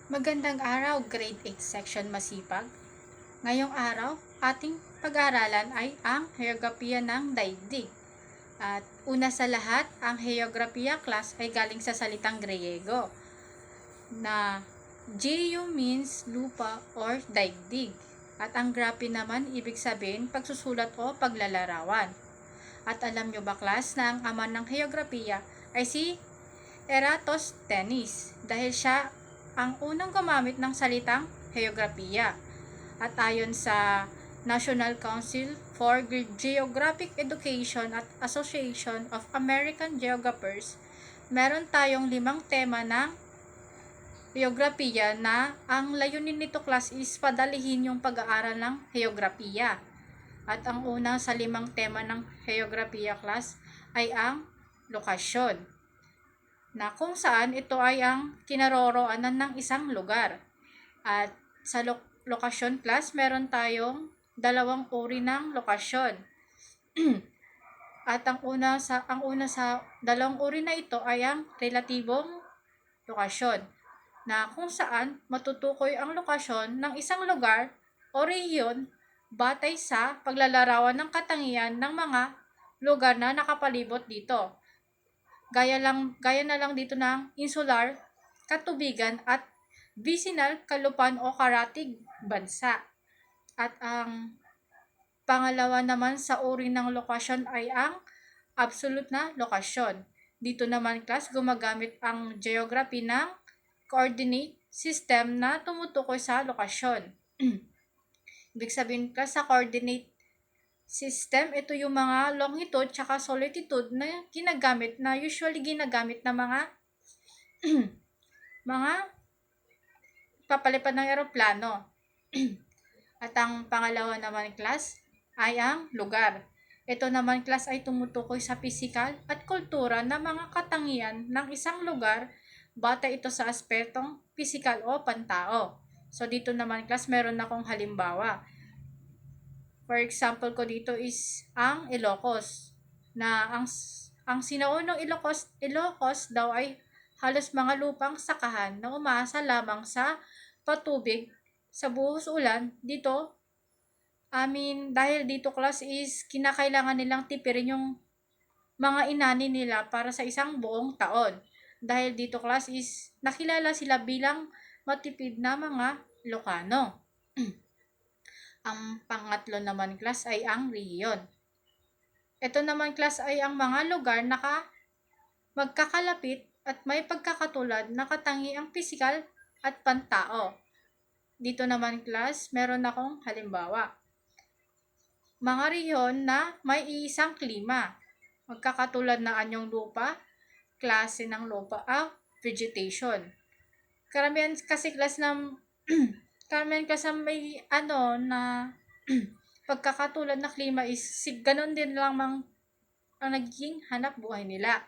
Magandang araw, Grade 8 Section Masipag. Ngayong araw, ating pag-aaralan ay ang Heograpiya ng Daigdig. At una sa lahat, ang Heograpiya class ay galing sa salitang Griyego na geo means lupa or daigdig. At ang graphy naman, ibig sabihin pagsusulat o paglalarawan. At alam nyo ba, class, na ang ama ng Heograpiya ay si Eratosthenes dahil siya ang unang gumamit ng salitang heograpiya. At ayon sa National Council for Geographic Education at Association of American Geographers, meron tayong 5 tema ng heograpiya na ang layunin nito, class, is padalihin yung pag-aaral ng heograpiya. At ang una sa 5 tema ng heograpiya, class, ay ang lokasyon, na kung saan ito ay ang kinaroroonan ng isang lugar. At sa lokasyon, class, meron tayong 2 uri ng lokasyon. At ang una sa 2 uri na ito ay ang relatibong lokasyon, na kung saan matutukoy ang lokasyon ng isang lugar o rehiyon batay sa paglalarawan ng katangian ng mga lugar na nakapalibot dito. Gaya na lang dito ng insular, katubigan, at vicinal, kalupan o karatig bansa. At ang pangalawa naman sa uri ng lokasyon ay ang absolute na lokasyon. Dito naman, class, gumagamit ang geography ng coordinate system na tumutukoy sa lokasyon. Ibig sabihin, class, sa coordinate system, ito yung mga longitude tsaka solitude na ginagamit, na usually ginagamit na mga mga papalipad ng eroplano. At ang pangalawa naman, class, ay ang lugar. Ito naman, class, ay tumutukoy sa pisikal at kultura na mga katangian ng isang lugar batay ito sa aspetong pisikal o pantao. So dito naman, class, meron akong halimbawa. For example ko dito is ang Ilocos, na ang sinaunang Ilocos daw ay halos mga lupang sakahan na umaasa lamang sa patubig sa buhos ulan. Dito, dahil dito, class, is kinakailangan nilang tipirin yung mga inani nila para sa isang buong taon. Dahil dito, class, is nakilala sila bilang matipid na mga Ilocano. Ang pangatlo naman, class, ay ang rehiyon. Ito naman, class, ay ang mga lugar na magkakalapit at may pagkakatulad na katangi ang pisikal at pantao. Dito naman, class, meron akong halimbawa. Mga rehiyon na may iisang klima, magkakatulad na anyong lupa, klase ng lupa, vegetation. Karamihan kasi, class, may na pagkakatulad na klima is ganon din lamang ang nagiging hanap buhay nila.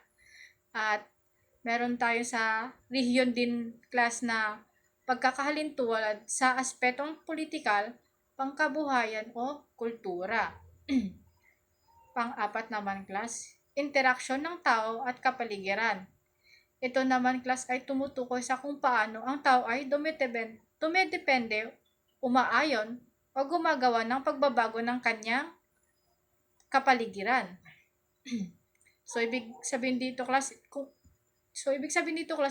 At meron tayo sa rehiyon din, class, na pagkakahalintulad sa aspetong politikal, pangkabuhayan o kultura. Pang-apat naman, class, interaksyon ng tao at kapaligiran. Ito naman, class, ay tumutukoy sa kung paano ang tao ay dumidepende, umaayon o gumagawa ng pagbabago ng kanyang kapaligiran. So ibig sabihin dito, class,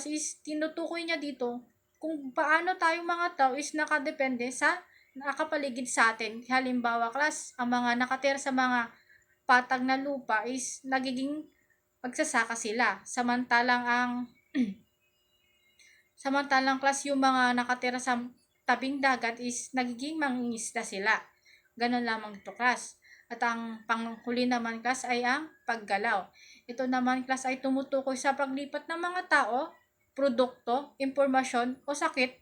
is tinutukoy niya dito kung paano tayong mga tao is nakadepende sa nakapaligid sa atin. Halimbawa, class, ang mga nakatira sa mga patag na lupa is nagiging magsasaka sila. Samantalang, class, yung mga nakatira sa tabing dagat is nagiging mangingisda sila. Ganon lamang ito, class. At ang panghuli naman, class, ay ang paggalaw. Ito naman, class, ay tumutukoy sa paglipat ng mga tao, produkto, impormasyon o sakit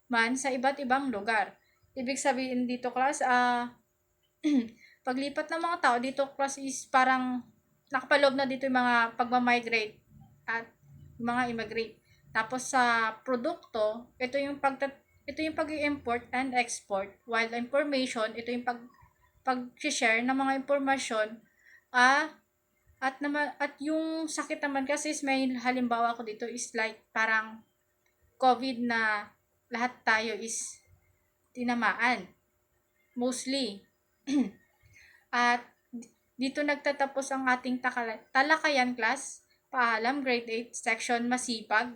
man sa iba't ibang lugar. Ibig sabihin dito, class, paglipat ng mga tao dito, class, is parang nakapaloob na dito yung mga pagmamigrate at mga immigrate. Tapos sa produkto, ito yung pag-i-import and export, while information, ito yung pag-share ng mga impormasyon. At yung sakit naman kasi is may halimbawa ko dito is like parang COVID na lahat tayo is tinamaan. Mostly. At dito nagtatapos ang ating talakayan class. Paalam, grade 8, section Masipag.